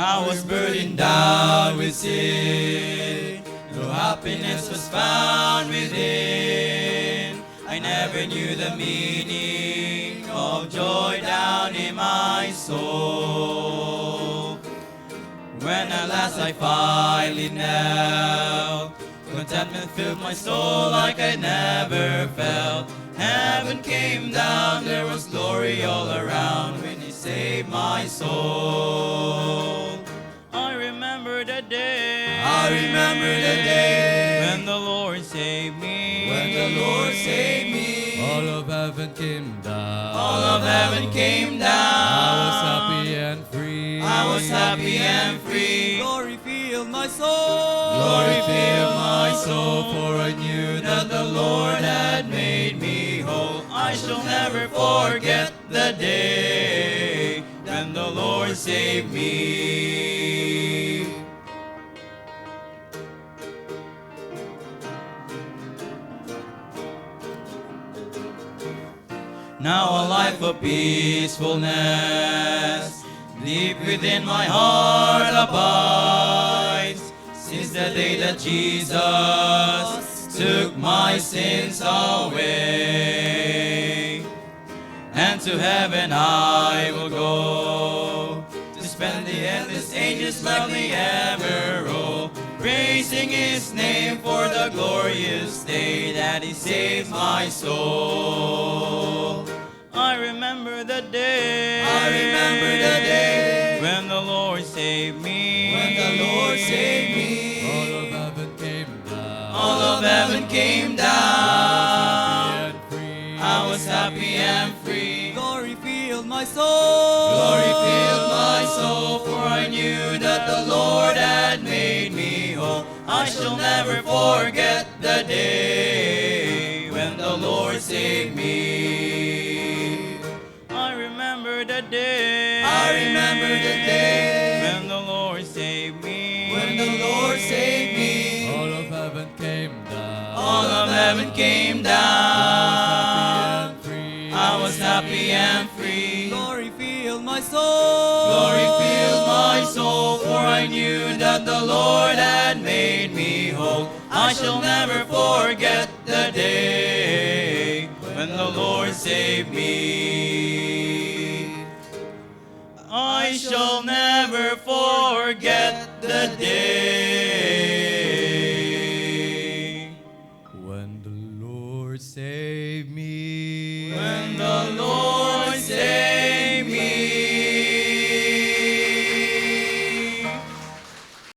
I was burdened down with sin. No happiness was found within. I never knew the meaning of joy down in my soul. When at last I finally knelt, contentment filled my soul like I never felt. Heaven came down, there was glory all around when He saved my soul. I remember the day. I remember the day when the Lord saved me. When the Lord saved me. All of heaven came down. All of heaven came down. I was happy and free. I was happy and free. Glory filled my soul. Glory filled my soul, for I knew that the Lord had made me whole. I shall never forget the day when the Lord saved me. Now a life of peacefulness deep within my heart abides, since the day that Jesus took my sins away. And to heaven I will go, to spend the endless ages lovely ever roll, praising His name for the glorious day that He saved my soul. I remember the day. I remember the day when the Lord saved me. When the Lord saved me. All of heaven came down. All of heaven came down. I was happy and free. Glory filled my soul. Glory filled my soul, for I knew that the Lord had made me whole. I shall never forget the day when the Lord saved me. I remember the day. I remember the day when the Lord saved me. When the Lord saved me. All of heaven came down. All of heaven came down. I was happy and free. Glory filled my soul. Glory filled my soul, for I knew that the Lord had made me whole. I shall never forget the day when the Lord saved me. I shall never forget the day